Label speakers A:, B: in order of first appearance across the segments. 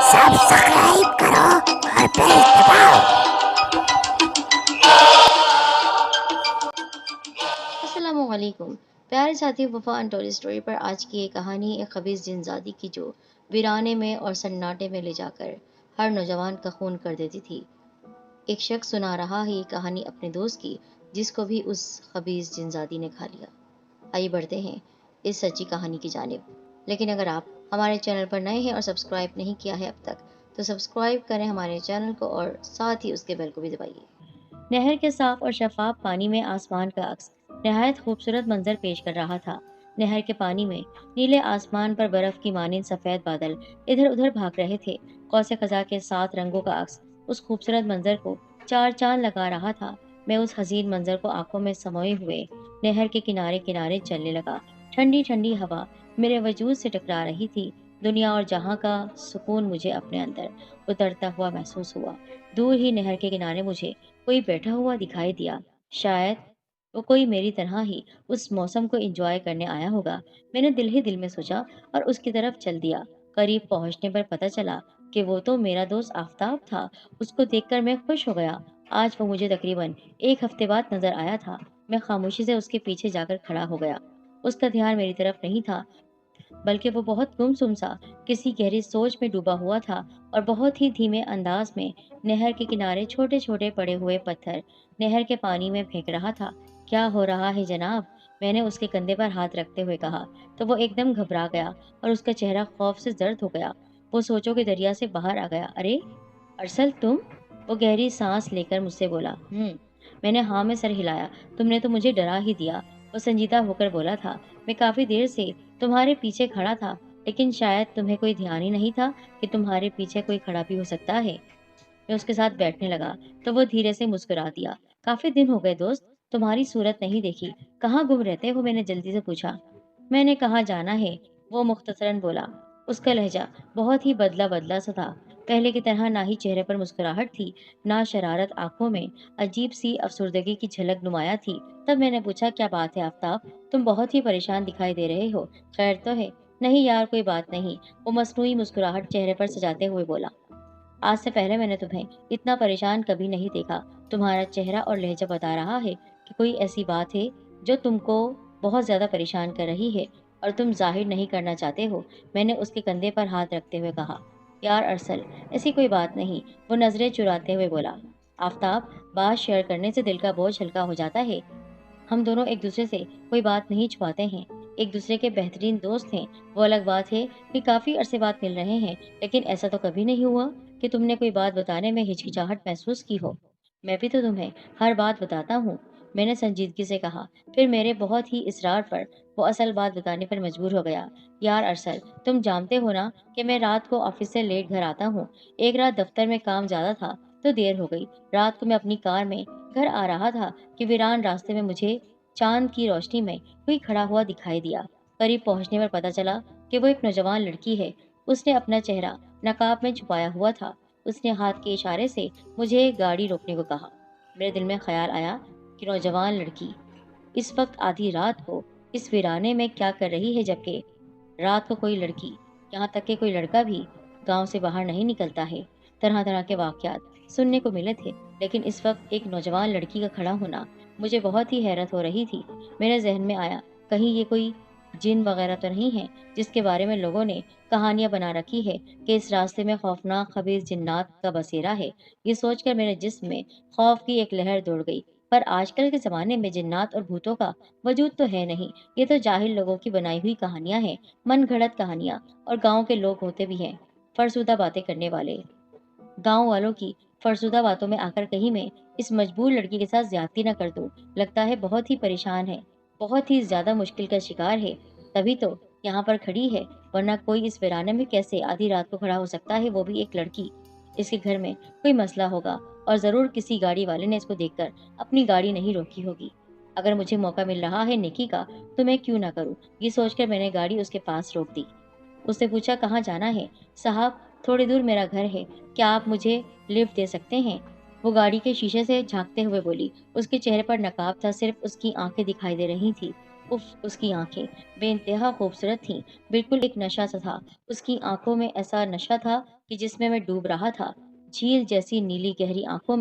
A: Subscribe करो और bell दबाओ।
B: अस्सलामुअलैकुम प्यारे साथियों, वफा अनटोल्ड स्टोरी पर आज की ये कहानी एक खबीज़ जिनजादी की जो वीराने में और सन्नाटे में ले जाकर हर नौजवान का खून कर देती थी। एक शख्स सुना रहा है ये कहानी अपने दोस्त की, जिसको भी उस खबीज़ जिनजादी ने खा लिया। आइए बढ़ते हैं इस सच्ची कहानी की जानिब। लेकिन अगर आप हमारे चैनल पर नए हैं और सब्सक्राइब नहीं किया है अब तक, तो सब्सक्राइब करें हमारे चैनल को और साथ ही उसके बेल को भी दबाइए। नहर के साफ और शफाफ पानी में आसमान का अक्स नहायत खूबसूरत मंजर पेश कर रहा था। नहर के पानी में नीले आसमान पर बर्फ की मानिंद सफेद बादल इधर उधर भाग रहे थे। कौसे खजा के 7 रंगों का अक्स उस खूबसूरत मंजर को चार चांद लगा रहा था। मैं उस हसीन मंजर को आंखों में समोए हुए नहर के किनारे किनारे चलने लगा। ठंडी ठंडी हवा मेरे वजूद से टकरा रही थी। दुनिया और जहां का सुकून मुझे अपने अंदर उतरता हुआ महसूस हुआ। दूर ही नहर के किनारे मुझे कोई बैठा हुआ दिखाई दिया। शायद वो कोई मेरी तरह ही उस मौसम को एंजॉय करने आया होगा। मैंने दिल ही दिल में सोचा और उसकी तरफ चल दिया। करीब पहुंचने पर पता चला कि वो तो मेरा दोस्त आफताब था। उसको देखकर मैं खुश हो गया। आज वो मुझे तकरीबन 1 हफ्ते बाद नजर आया था। मैं खामोशी से उसके पीछे जाकर खड़ा हो गया। उसका ध्यान मेरी तरफ नहीं था, बल्कि वो बहुत गुमसुम सा किसी गहरी सोच में डूबा हुआ था और बहुत ही धीमे अंदाज में नहर के किनारे छोटे छोटे पड़े हुए पत्थर नहर के पानी में फेंक रहा था। क्या हो रहा है जनाब? मैंने उसके कंधे पर हाथ रखते हुए कहा तो वो एकदम घबरा गया और उसका चेहरा खौफ से जर्द हो गया। वो सोचों के दरिया से बाहर आ गया। अरे अरसल तुम? वो गहरी सांस लेकर मुझसे बोला। मैंने हाँ में सर हिलाया। तुमने तो मुझे डरा ही दिया। वो संजीदा होकर बोला था। मैं काफी देर से तुम्हारे पीछे खड़ा था, लेकिन शायद तुम्हें कोई ध्यान ही नहीं था कि तुम्हारे पीछे कोई खड़ा भी हो सकता है। मैं उसके साथ बैठने लगा तो वो धीरे से मुस्कुरा दिया। काफी दिन हो गए दोस्त, तुम्हारी सूरत नहीं देखी। कहाँ गुम रहते हो? मैंने जल्दी से पूछा। मैंने कहाँ जाना है, वो मुख्तसरन बोला। उसका लहजा बहुत ही बदला बदला सा था। पहले की तरह ना ही चेहरे पर मुस्कुराहट थी, ना शरारत। आंखों में अजीब सी अफसुर्दगी की झलक नुमाया थी। तब मैंने पूछा, क्या बात है आफताब? तुम बहुत ही परेशान दिखाई दे रहे हो। खैर तो है? नहीं यार, कोई बात नहीं, वो मसनूई मुस्कुराहट चेहरे पर सजाते हुए बोला। आज से पहले मैंने तुम्हें इतना परेशान कभी नहीं देखा। तुम्हारा चेहरा और लहजा बता रहा है कि कोई ऐसी बात है जो तुमको बहुत ज्यादा परेशान कर रही है और तुम जाहिर नहीं करना चाहते हो। मैंने उसके कंधे पर हाथ रखते हुए कहा। यार अरसल, ऐसी कोई बात नहीं, वो नजरें चुराते हुए बोला। आफताब, बात शेयर करने से दिल का बोझ हल्का हो जाता है। हम दोनों एक दूसरे से कोई बात नहीं छुपाते हैं, एक दूसरे के बेहतरीन दोस्त हैं। वो अलग बात है कि काफी अरसे बाद मिल रहे हैं, लेकिन ऐसा तो कभी नहीं हुआ कि तुमने कोई बात बताने में हिचकिचाहट महसूस की हो। मैं भी तो तुम्हें हर बात बताता हूँ, मैंने संजीदगी से कहा। फिर मेरे बहुत ही इसरार पर वो असल बात बताने पर मजबूर हो गया। यार अरसल, तुम जानते हो ना कि मैं रात को ऑफिस से लेट घर आता हूँ। एक रात दफ्तर में काम ज्यादा था तो देर हो गई। रात को मैं अपनी कार में घर आ रहा था कि वीरान रास्ते में मुझे चांद की रोशनी में कोई खड़ा हुआ दिखाई दिया। करीब पहुंचने पर पता चला कि वो एक नौजवान लड़की है। उसने अपना चेहरा नकाब में छुपाया हुआ था। उसने हाथ के इशारे से मुझे गाड़ी रोकने को कहा। मेरे दिल में ख्याल आया कि नौजवान लड़की इस वक्त आधी रात को इस वीराने में क्या कर रही है, जबकि रात को कोई लड़की, यहाँ तक कि कोई लड़का भी गांव से बाहर नहीं निकलता है। तरह तरह के वाकयात सुनने को मिले थे, लेकिन इस वक्त एक नौजवान लड़की का खड़ा होना मुझे बहुत ही हैरत हो रही थी। मेरे जहन में आया, कहीं ये कोई जिन वगैरह तो नहीं है जिसके बारे में लोगों ने कहानियां बना रखी है कि इस रास्ते में खौफनाक खबीज जिन्नात का बसेरा है। ये सोचकर मेरे जिस्म में खौफ की एक लहर दौड़ गई। पर आजकल के जमाने में जिन्नात और भूतों का वजूद तो है नहीं। ये तो जाहिल लोगों की बनाई हुई कहानियां हैं, मन घड़त कहानियां। और गांव के लोग होते भी हैं फरसुदा बातें करने वाले। गांव वालों की फरसुदा बातों में आकर कहीं मैं इस मजबूर लड़की के साथ ज्यादती न कर दूं। लगता है बहुत ही परेशान है, बहुत ही ज्यादा मुश्किल का शिकार है, तभी तो यहाँ पर खड़ी है। वरना कोई इस वीराने में कैसे आधी रात को खड़ा हो सकता है, वो भी एक लड़की। इसके घर में कोई मसला होगा और जरूर किसी गाड़ी वाले ने इसको देखकर अपनी गाड़ी नहीं रोकी होगी। अगर मुझे मौका मिल रहा है नेकी का तो मैं क्यों ना करूं। ये सोचकर मैंने गाड़ी उसके पास रोक दी। उससे पूछा, कहाँ जाना है? साहब, थोड़ी दूर मेरा घर है, क्या आप मुझे लिफ्ट दे सकते हैं? वो गाड़ी के शीशे से झांकते हुए बोली। उसके चेहरे पर नकाब था, सिर्फ उसकी आंखें दिखाई दे रही थी। उफ, उसकी आंखें बेइंतहा खूबसूरत थीं, बिल्कुल एक नशा सा था। उसकी आंखों में ऐसा नशा था کہ جس میں ڈوب رہا تھا۔ جھیل جیسی نیلی گہری آنکھوں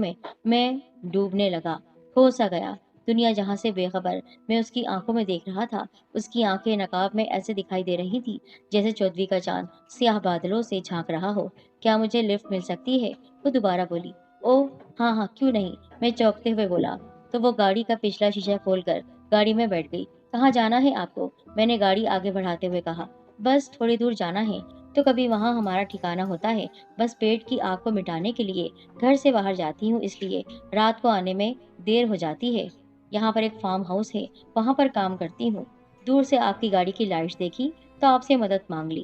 B: میں ڈوبنے لگا، کھو سا گیا۔ دنیا جہاں سے بے خبر میں اس کی آنکھوں میں دیکھ رہا تھا، اس کی آنکھیں نقاب میں ایسے دکھائی دے رہی تھی جیسے چودھویں کا چاند سیاہ بادلوں سے جھانک رہا ہو۔ کیا مجھے لفٹ مل سکتی ہے؟ وہ دوبارہ بولی۔ او ہاں ہاں کیوں نہیں، میں چونکتے ہوئے بولا۔ تو وہ گاڑی کا پچھلا شیشہ کھول کر گاڑی میں بیٹھ گئی۔ کہاں جانا ہے آپ کو؟ میں نے گاڑی آگے بڑھاتے ہوئے کہا۔ بس تھوڑی دور جانا ہے، تو کبھی وہاں ہمارا ٹھکانہ ہوتا ہے۔ بس پیٹ کی آگ کو مٹانے کے لیے گھر سے باہر جاتی ہوں، اس لیے رات کو آنے میں دیر ہو جاتی ہے۔ یہاں پر ایک فارم ہاؤس ہے، وہاں پر کام کرتی ہوں۔ دور سے آپ کی گاڑی کی لائٹس دیکھی تو آپ سے مدد مانگ لی۔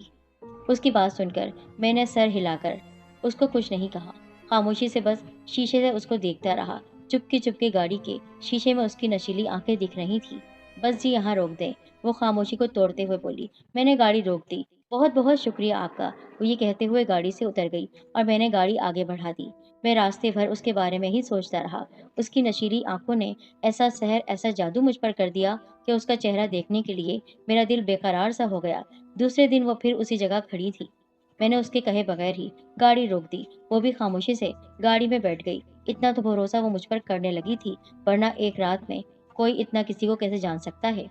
B: اس کی بات سن کر میں نے سر ہلا کر اس کو کچھ نہیں کہا، خاموشی سے بس شیشے سے اس کو دیکھتا رہا۔ چپکے چپکے گاڑی کے شیشے میں اس کی نشیلی آنکھیں دکھ رہی تھی۔ بس جی یہاں روک دیں، وہ خاموشی کو توڑتے ہوئے بولی۔ میں نے گاڑی روک دی۔ بہت بہت شکریہ آپ کا، وہ یہ کہتے ہوئے گاڑی سے اتر گئی اور میں نے گاڑی آگے بڑھا دی۔ میں راستے بھر اس کے بارے میں ہی سوچتا رہا۔ اس کی نشیلی آنکھوں نے ایسا سحر، ایسا جادو مجھ پر کر دیا کہ اس کا چہرہ دیکھنے کے لیے میرا دل بے قرار سا ہو گیا۔ دوسرے دن وہ پھر اسی جگہ کھڑی تھی۔ میں نے اس کے کہے بغیر ہی گاڑی روک دی، وہ بھی خاموشی سے گاڑی میں بیٹھ گئی۔ اتنا تو بھروسہ وہ مجھ پر کرنے لگی تھی، ورنہ ایک رات میں کوئی اتنا کسی کو کیسے جان سکتا ہے؟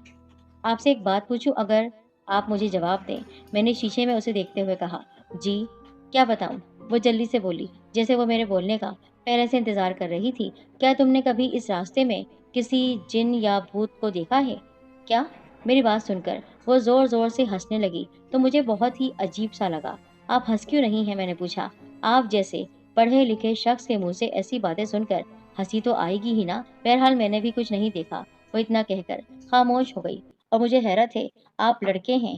B: آپ سے ایک بات پوچھوں، اگر آپ مجھے جواب دیں؟ میں نے شیشے میں اسے دیکھتے ہوئے کہا۔ جی کیا بتاؤں؟ وہ جلدی سے بولی، جیسے وہ میرے بولنے کا پہلے سے انتظار کر رہی تھی۔ کیا تم نے کبھی اس راستے میں کسی جن یا بھوت کو دیکھا ہے؟ کیا؟ میری بات سن کر وہ زور زور سے ہنسنے لگی تو مجھے بہت ہی عجیب سا لگا۔ آپ ہنس کیوں رہی ہیں؟ میں نے پوچھا۔ آپ جیسے پڑھے لکھے شخص کے منہ سے ایسی باتیں سن کر ہنسی تو آئے گی ہی نا۔ بہرحال میں نے بھی کچھ نہیں دیکھا، وہ اتنا کہہ کر خاموش ہو گئی۔ اور مجھے حیرت ہے، آپ لڑکے ہیں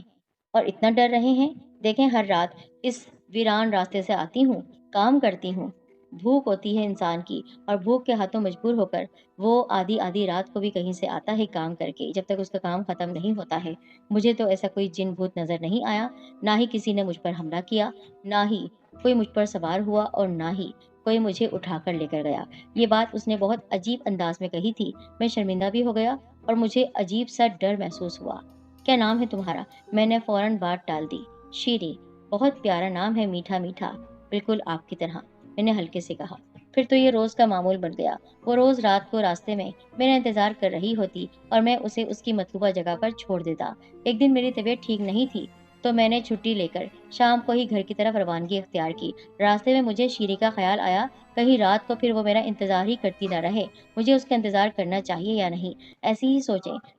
B: اور اتنا ڈر رہے ہیں؟ دیکھیں ہر رات اس ویران راستے سے آتی ہوں، کام کرتی ہوں۔ بھوک ہوتی ہے انسان کی، اور بھوک کے ہاتھوں مجبور ہو کر وہ آدھی رات کو بھی کہیں سے آتا ہے کام کر کے، جب تک اس کا کام ختم نہیں ہوتا ہے۔ مجھے تو ایسا کوئی جن بھوت نظر نہیں آیا، نہ ہی کسی نے مجھ پر حملہ کیا، نہ ہی کوئی مجھ پر سوار ہوا، اور نہ ہی کوئی مجھے اٹھا کر لے کر گیا۔ یہ بات اس نے بہت عجیب انداز میں کہی تھی۔ میں شرمندہ بھی ہو گیا اور مجھے عجیب سا ڈر محسوس ہوا۔ کیا نام ہے تمہارا؟ میں نے فوراً بات ٹال دی۔ شیری۔ بہت پیارا نام ہے، میٹھا میٹھا، بالکل آپ کی طرح، میں نے ہلکے سے کہا۔ پھر تو یہ روز کا معمول بن گیا۔ وہ روز رات کو راستے میں میرا انتظار کر رہی ہوتی اور میں اسے اس کی مطلوبہ جگہ پر چھوڑ دیتا۔ ایک دن میری طبیعت ٹھیک نہیں تھی تو میں نے چھٹی لے کر شام کو ہی گھر کی طرف روانگی اختیار کی۔ راستے میں مجھے شیری کا خیال آیا، کہیں رات کو پھر وہ میرا انتظار ہی کرتی نہ رہے، مجھے اس کا انتظار کرنا چاہیے یا نہیں، ایسی ہی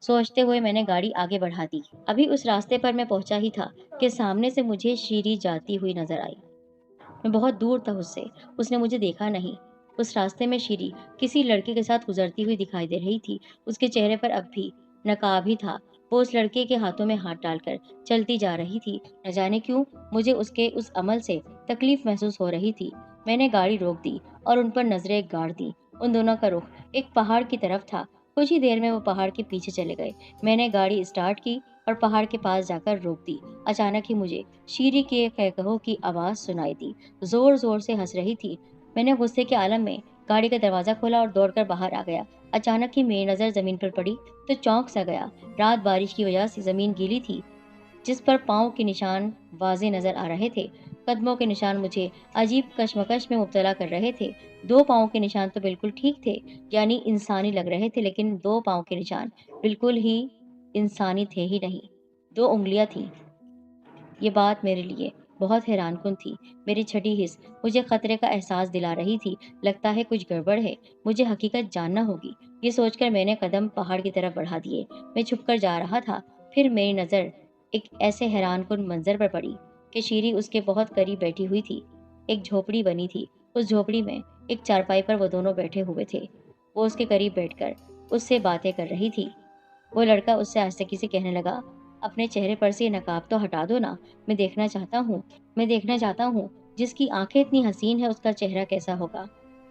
B: سوچتے ہوئے میں نے گاڑی آگے بڑھا دی۔ ابھی اس راستے پر میں پہنچا ہی تھا کہ سامنے سے مجھے شیری جاتی ہوئی نظر آئی۔ میں بہت دور تھا اس سے، اس نے مجھے دیکھا نہیں۔ اس راستے میں شیری کسی لڑکے کے ساتھ گزرتی ہوئی دکھائی دے رہی تھی۔ اس کے چہرے پر اب بھی نقاب ہی تھا۔ وہ اس لڑکے کے ہاتھوں میں ہاتھ ڈال کر چلتی جا رہی تھی۔ نہ جانے کیوں مجھے اس کے اس عمل سے تکلیف محسوس ہو رہی تھی۔ میں نے گاڑی روک دی اور ان پر نظریں گاڑ دی۔ ان دونوں کا رخ ایک پہاڑ کی طرف تھا۔ کچھ ہی دیر میں وہ پہاڑ کے پیچھے چلے گئے۔ میں نے گاڑی اسٹارٹ کی اور پہاڑ کے پاس جا کر روک دی۔ اچانک ہی مجھے شیری کے قہقہوں کی آواز سنائی دی۔ زور زور سے ہنس رہی تھی۔ میں نے غصے کے عالم میں گاڑی کا دروازہ کھولا اور دوڑ کر باہر آ گیا۔ اچانک ہی میری نظر زمین پر پڑی تو چونک سا گیا۔ رات بارش کی وجہ سے زمین گیلی تھی، جس پر پاؤں کے نشان واضح نظر آ رہے تھے۔ قدموں کے نشان مجھے عجیب کشمکش میں مبتلا کر رہے تھے۔ دو پاؤں کے نشان تو بالکل ٹھیک تھے، یعنی انسانی لگ رہے تھے، لیکن دو پاؤں کے نشان بالکل ہی انسانی تھے ہی نہیں، دو انگلیاں تھیں۔ یہ بات میرے لیے بہت حیران کن تھی۔ میری چھٹی حس مجھے خطرے کا احساس دلا رہی تھی۔ لگتا ہے کچھ گڑبڑ ہے، مجھے حقیقت جاننا ہوگی۔ یہ سوچ کر میں نے قدم پہاڑ کی طرف بڑھا دیے۔ میں چھپ کر جا رہا تھا، پھر میری نظر ایک ایسے حیران کن منظر پر پڑی کہ شیری اس کے بہت قریب بیٹھی ہوئی تھی۔ ایک جھوپڑی بنی تھی، اس جھوپڑی میں ایک چارپائی پر وہ دونوں بیٹھے ہوئے تھے۔ وہ اس کے قریب بیٹھ کر اس سے باتیں کر رہی تھی۔ وہ لڑکا اس سے آہستگی سے کہنے لگا، اپنے چہرے پر سے نقاب تو ہٹا دو نا، میں دیکھنا چاہتا ہوں جس کی آنکھیں اتنی حسین ہے اس کا چہرہ کیسا ہوگا۔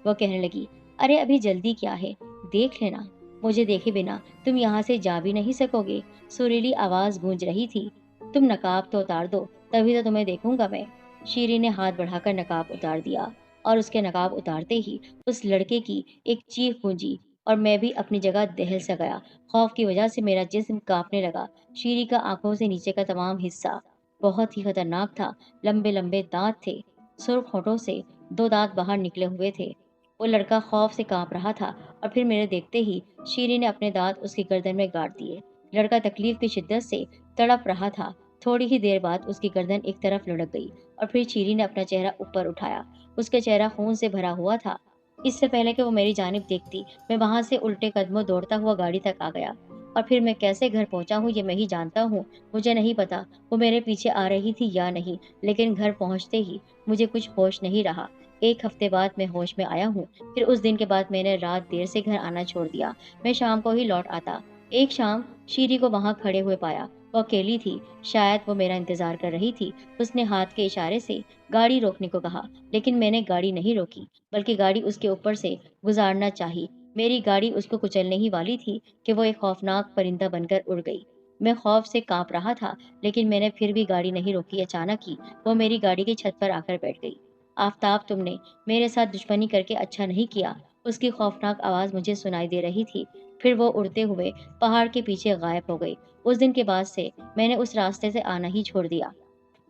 B: وہ کہنے لگی، ارے ابھی جلدی کیا ہے، دیکھ لینا، مجھے دیکھے بنا تم یہاں سے جا بھی نہیں سکو گے۔ سریلی آواز گونج رہی تھی، تم نقاب تو اتار دو، تبھی تو تمہیں دیکھوں گا میں۔ شیری نے ہاتھ بڑھا کر نقاب اتار دیا، اور اس کے نقاب اتارتے ہی اس لڑکے کی ایک چیخ گونجی اور میں بھی اپنی جگہ دہل سا گیا۔ خوف کی وجہ سے میرا جسم کانپنے لگا۔ شیری کا آنکھوں سے نیچے کا تمام حصہ بہت ہی خطرناک تھا، لمبے لمبے دانت تھے، सुर्ख होठों से 2 दांत बाहर निकले हुए थे। वो लड़का खौफ से कांप रहा था और फिर मेरे देखते ही शीरी ने अपने दांत उसकी गर्दन में गाड़ दिए। लड़का तकलीफ की शिद्दत से तड़प रहा था। थोड़ी ही देर बाद उसकी गर्दन एक तरफ लुढ़क गई और फिर शीरी ने अपना चेहरा ऊपर उठाया। उसका चेहरा खून से भरा हुआ था। इससे पहले कि वो मेरी जानिब देखती, मैं वहां से उल्टे कदमों दौड़ता हुआ गाड़ी तक आ गया और फिर मैं कैसे घर पहुंचा हूँ ये मैं ही जानता हूँ। मुझे नहीं पता वो मेरे पीछे आ रही थी या नहीं, लेकिन घर पहुंचते ही मुझे कुछ होश नहीं रहा। 1 हफ्ते बाद मैं होश में आया हूँ। फिर उस दिन के बाद मैंने रात देर से घर आना छोड़ दिया। मैं शाम को ही लौट आता। एक शाम शीरी को वहां खड़े हुए पाया। वो अकेली थी। शायद वो मेरा इंतजार कर रही थी। उसने हाथ के इशारे से गाड़ी रोकने को कहा, लेकिन मैंने गाड़ी नहीं रोकी, बल्कि गाड़ी उसके ऊपर से गुजारना चाही। मेरी गाड़ी उसको कुचलने ही वाली थी कि वो एक खौफनाक परिंदा बनकर उड़ गई। मैं खौफ से कांप रहा था, लेकिन मैंने फिर भी गाड़ी नहीं रोकी। अचानक ही वो मेरी गाड़ी की छत पर आकर बैठ गई। आफताब, तुमने मेरे साथ दुश्मनी करके अच्छा नहीं किया। उसकी खौफनाक आवाज मुझे सुनाई दे रही थी। फिर वो उड़ते हुए पहाड़ के पीछे गायब हो गई। उस दिन के बाद से मैंने उस रास्ते से आना ही छोड़ दिया।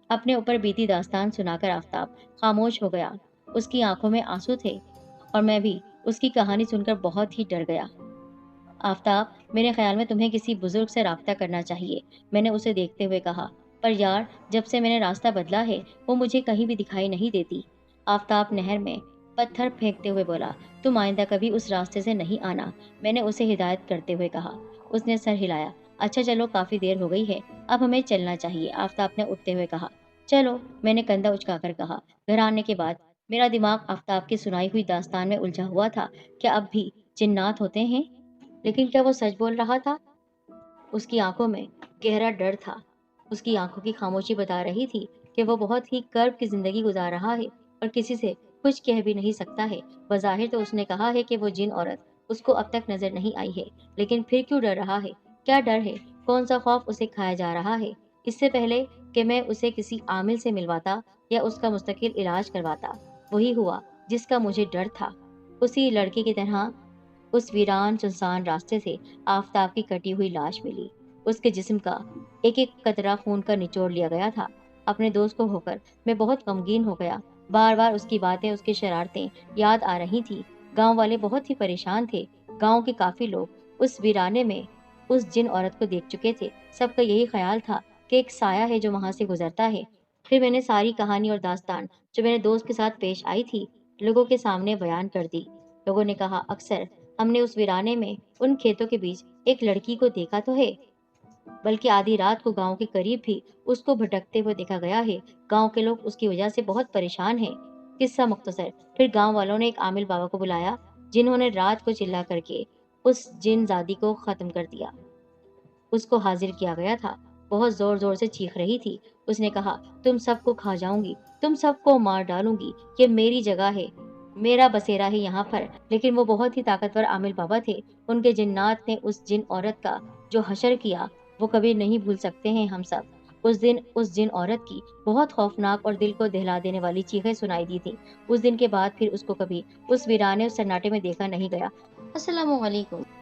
B: अपने ऊपर बीती दास्तान सुनाकर आफताब खामोश हो गया। उसकी आंखों में आंसू थे और मैं भी उसकी कहानी सुनकर बहुत ही डर गया। आफताब, मेरे ख्याल में तुम्हें किसी बुजुर्ग से राब्ता करना चाहिए, मैंने उसे देखते हुए कहा। पर यार, जब से मैंने रास्ता बदला है वो मुझे कहीं भी दिखाई नहीं देती। आफताब नहर में पत्थर फेंकते हुए बोला, तुम आइंदा कभी उस रास्ते से नहीं आना, मैंने उसे हिदायत करते हुए कहा। उसने सर हिलाया। अच्छा चलो, काफी देर हो गई है, अब हमें चलना चाहिए, आफताब ने उठते हुए कहा। चलो, मैंने कंधा उचकाकर कहा। घर आने के बाद मेरा दिमाग आफताब की सुनाई हुई दास्तान में उलझा हुआ था। क्या अब भी जिन्नात होते हैं? लेकिन क्या वो सच बोल रहा था? उसकी आंखों में गहरा डर था। उसकी आंखों की खामोशी बता रही थी कि वो बहुत ही कर्ब की जिंदगी गुजार रहा है और किसी से कुछ कह भी नहीं सकता है। बज़ाहिर तो उसने कहा है कि वो जिन औरत उसको अब तक नजर नहीं आई है, लेकिन फिर क्यों डर रहा है? क्या डर है? कौन सा खौफ उसे खाया जा रहा है? इससे पहले कि मैं उसे किसी आमिल से मिलवाता या उसका मुस्तकिल इलाज करवाता, वही हुआ जिसका मुझे डर था। उसी लड़के की तरह उस वीरान सुनसान रास्ते से आफताब की कटी हुई लाश मिली। उसके जिस्म का एक एक कतरा खून का निचोड़ लिया गया था। अपने दोस्त को होकर मैं बहुत गमगीन हो गया। बार बार उसकी बातें, उसकी शरारतें याद आ रही थी। गांव वाले बहुत ही परेशान थे। गांव के काफी लोग उस वीराने में उस जिन औरत को देख चुके थे। सबका यही ख्याल था कि एक साया है जो वहां से गुजरता है। फिर मैंने सारी कहानी और दास्तान जो मेरे दोस्त के साथ पेश आई थी लोगों के सामने बयान कर दी। लोगों ने कहा, अक्सर हमने उस वीराने में उन खेतों के बीच एक लड़की को देखा तो है, बल्कि आधी रात को गांव के करीब भी उसको भटकते हुए देखा गया है। गांव के लोग उसकी वजह से बहुत परेशान हैं। किस्सा मुख्तसर, फिर गांव वालों ने एक आमिल बाबा को बुलाया, जिन्होंने रात को चिल्ला करके उस जिन जादी को खत्म कर दिया। उसको हाजिर किया गया था। बहुत जोर जोर से चीख रही थी। उसने कहा, तुम सबको खा जाऊंगी, तुम सबको मार डालूंगी, ये मेरी जगह है, मेरा बसेरा है यहाँ पर। लेकिन वो बहुत ही ताकतवर आमिल बाबा थे। उनके जिन्नात ने उस जिन औरत का जो हशर किया वो कभी नहीं भूल सकते हैं हम सब। उस दिन उस जिन औरत की बहुत खौफनाक और दिल को दहला देने वाली चीखें सुनाई दी थी। उस दिन के बाद फिर उसको कभी उस वीराने और सन्नाटे में देखा नहीं गया। अस्सलामु अलैकुम।